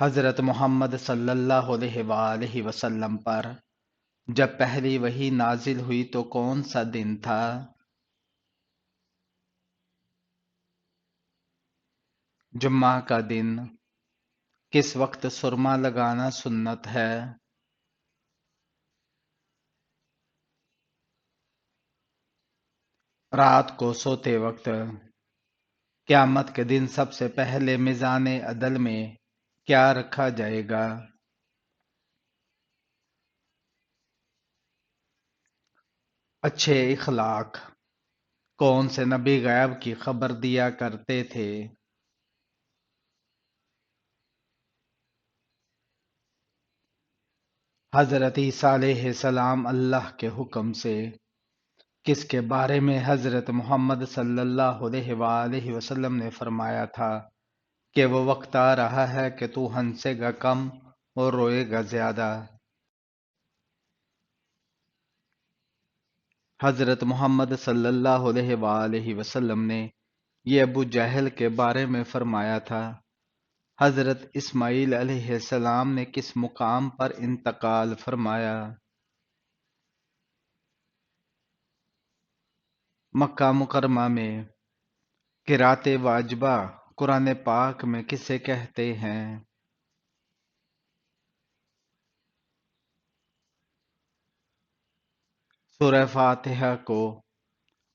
حضرت محمد صلی اللہ علیہ وآلہ وسلم پر جب پہلی وحی نازل ہوئی تو کون سا دن تھا؟ جمعہ کا دن۔ کس وقت سرما لگانا سنت ہے؟ رات کو سوتے وقت۔ قیامت کے دن سب سے پہلے میزان عدل میں کیا رکھا جائے گا؟ اچھے اخلاق۔ کون سے نبی غیب کی خبر دیا کرتے تھے؟ حضرت عیسیٰ علیہ السلام اللہ کے حکم سے کس کے بارے میں حضرت محمد صلی اللہ علیہ وآلہ وسلم نے فرمایا تھا کہ وہ وقت آ رہا ہے کہ تو ہنسے گا کم اور روئے گا زیادہ؟ حضرت محمد صلی اللہ علیہ وآلہ وسلم نے یہ ابو جہل کے بارے میں فرمایا تھا۔ حضرت اسماعیل علیہ السلام نے کس مقام پر انتقال فرمایا؟ مکہ مکرمہ میں۔ قرأت واجبہ قرآن پاک میں کسے کہتے ہیں؟ سورہ فاتحہ کو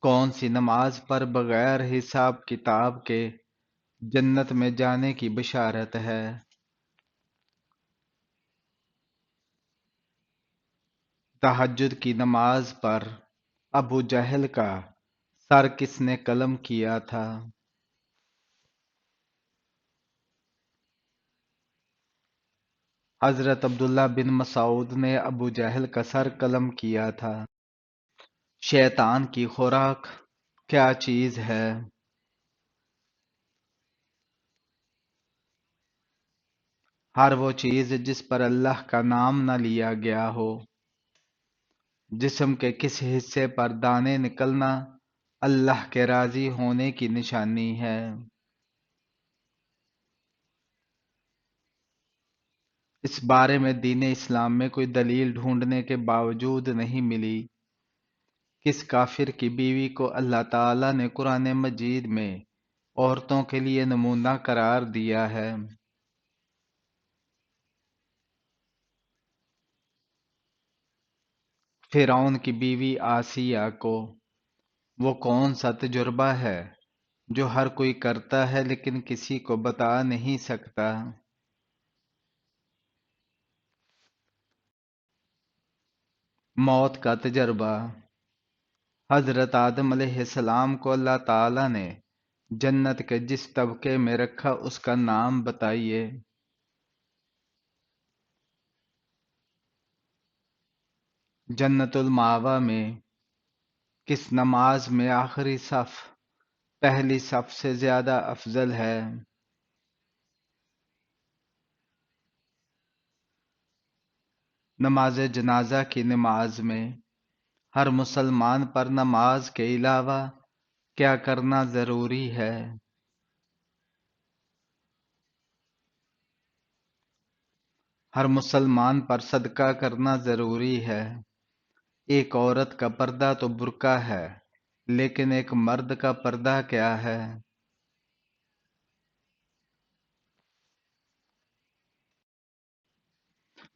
کون سی نماز پر بغیر حساب کتاب کے جنت میں جانے کی بشارت ہے؟ تہجد کی نماز پر ابو جہل کا سر کس نے قلم کیا تھا؟ حضرت عبداللہ بن مسعود نے ابو جہل کا سر قلم کیا تھا۔ شیطان کی خوراک کیا چیز ہے؟ ہر وہ چیز جس پر اللہ کا نام نہ لیا گیا ہو۔ جسم کے کس حصے پر دانے نکلنا اللہ کے راضی ہونے کی نشانی ہے؟ اس بارے میں دین اسلام میں کوئی دلیل ڈھونڈنے کے باوجود نہیں ملی۔ کس کافر کی بیوی کو اللہ تعالی نے قرآن مجید میں عورتوں کے لیے نمونہ قرار دیا ہے؟ فرعون کی بیوی آسیہ کو وہ کون سا تجربہ ہے جو ہر کوئی کرتا ہے لیکن کسی کو بتا نہیں سکتا؟ موت کا تجربہ۔ حضرت آدم علیہ السلام کو اللہ تعالی نے جنت کے جس طبقے میں رکھا اس کا نام بتائیے۔ جنت المأویٰ میں کس نماز میں آخری صف پہلی صف سے زیادہ افضل ہے؟ نماز جنازہ کی نماز میں ہر مسلمان پر نماز کے علاوہ کیا کرنا ضروری ہے؟ ہر مسلمان پر صدقہ کرنا ضروری ہے۔ ایک عورت کا پردہ تو برقع ہے، لیکن ایک مرد کا پردہ کیا ہے؟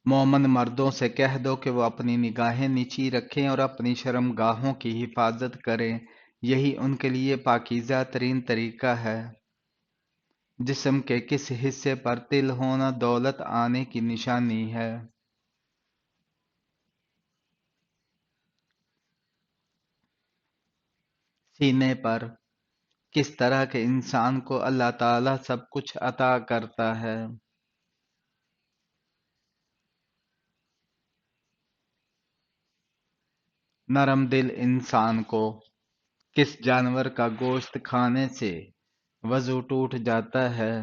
مومن مردوں سے کہہ دو کہ وہ اپنی نگاہیں نیچی رکھیں اور اپنی شرم گاہوں کی حفاظت کریں، یہی ان کے لیے پاکیزہ ترین طریقہ ہے۔ جسم کے کس حصے پر تل ہونا دولت آنے کی نشانی ہے؟ سینے پر کس طرح کے انسان کو اللہ تعالی سب کچھ عطا کرتا ہے؟ نرم دل انسان کو کس جانور کا گوشت کھانے سے وضو ٹوٹ جاتا ہے؟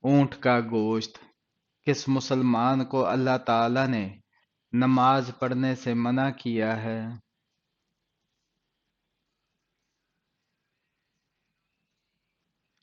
اونٹ کا گوشت۔ کس مسلمان کو اللہ تعالی نے نماز پڑھنے سے منع کیا ہے؟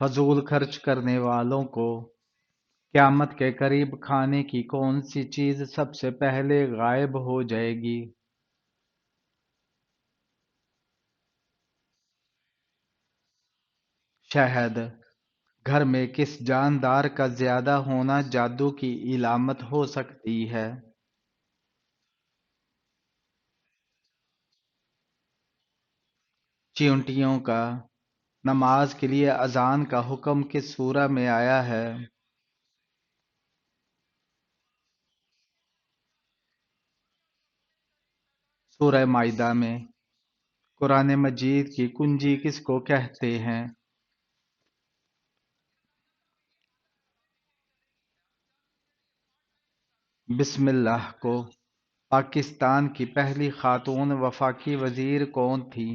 فضول خرچ کرنے والوں کو قیامت کے قریب کھانے کی کون سی چیز سب سے پہلے غائب ہو جائے گی؟ شہد۔ گھر میں کس جاندار کا زیادہ ہونا جادو کی علامت ہو سکتی ہے؟ چیونٹیوں کا۔ نماز کے لیے اذان کا حکم کس سورہ میں آیا ہے؟ سورہ مائدہ میں۔ قرآن مجید کی کنجی کس کو کہتے ہیں؟ بسم اللہ کو۔ پاکستان کی پہلی خاتون وفاقی وزیر کون تھی؟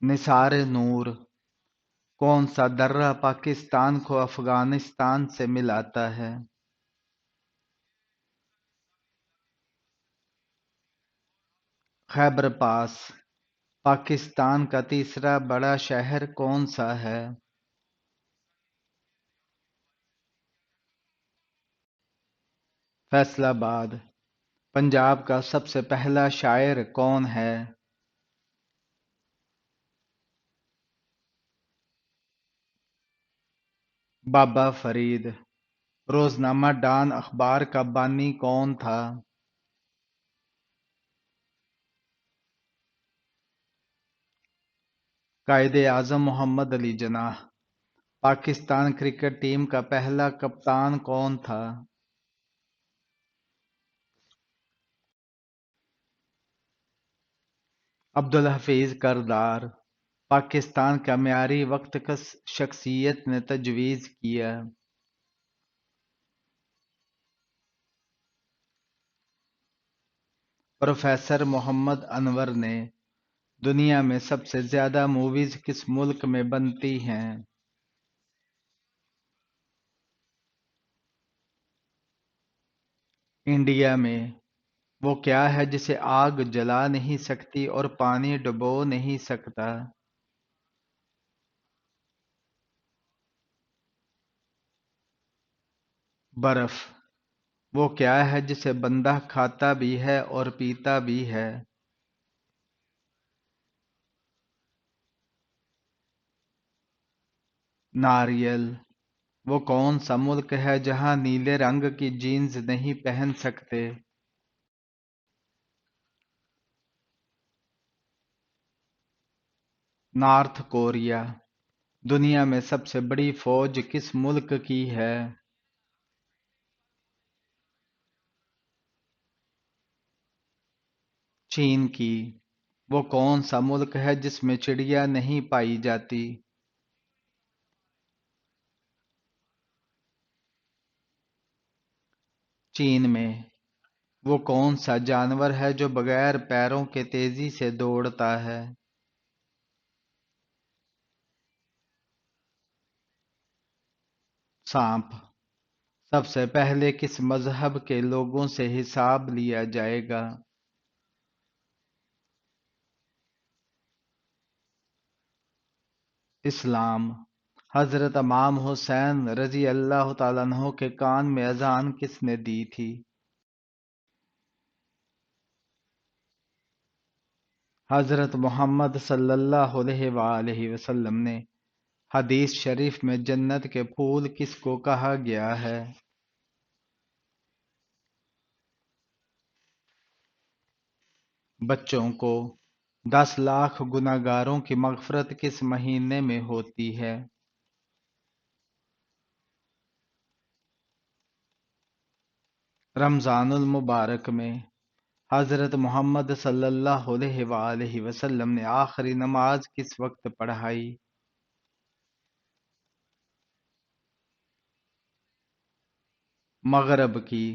نثار نور۔ کون سا درہ پاکستان کو افغانستان سے ملاتا ہے؟ خیبر پاس۔ پاکستان کا تیسرا بڑا شہر کون سا ہے؟ فیصل آباد۔ پنجاب کا سب سے پہلا شاعر کون ہے؟ بابا فرید۔ روزنامہ ڈان اخبار کا بانی کون تھا؟ قائد اعظم محمد علی جناح۔ پاکستان کرکٹ ٹیم کا پہلا کپتان کون تھا؟ عبدالحفیظ کردار۔ پاکستان کا معیاری وقت کس شخصیت نے تجویز کیا؟ پروفیسر محمد انور نے۔ دنیا میں سب سے زیادہ موویز کس ملک میں بنتی ہیں؟ انڈیا میں۔ وہ کیا ہے جسے آگ جلا نہیں سکتی اور پانی ڈبو نہیں سکتا؟ برف۔ وہ کیا ہے جسے بندہ کھاتا بھی ہے اور پیتا بھی ہے؟ ناریل۔ وہ کون سا ملک ہے جہاں نیلے رنگ کی جینز نہیں پہن سکتے؟ North Korea. دنیا میں سب سے بڑی فوج کس ملک کی ہے؟ چین کی۔ وہ کون سا ملک ہے جس میں چڑیا نہیں پائی جاتی؟ چین میں۔ وہ کون سا جانور ہے جو بغیر پیروں کے تیزی سے دوڑتا ہے؟ سانپ۔ سب سے پہلے کس مذہب کے لوگوں سے حساب لیا جائے گا؟ اسلام۔ حضرت امام حسین رضی اللہ تعالیٰ عنہ کے کان میں اذان کس نے دی تھی؟ حضرت محمد صلی اللہ علیہ وآلہ وسلم نے۔ حدیث شریف میں جنت کے پھول کس کو کہا گیا ہے؟ بچوں کو۔ 10 لاکھ گناہگاروں کی مغفرت کس مہینے میں ہوتی ہے؟ رمضان المبارک میں۔ حضرت محمد صلی اللہ علیہ وآلہ وسلم نے آخری نماز کس وقت پڑھائی؟ مغرب کی۔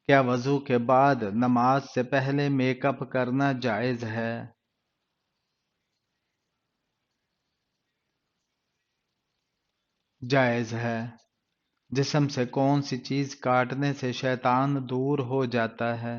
کیا وضو کے بعد نماز سے پہلے میک اپ کرنا جائز ہے؟ جائز ہے۔ جسم سے کون سی چیز کاٹنے سے شیطان دور ہو جاتا ہے؟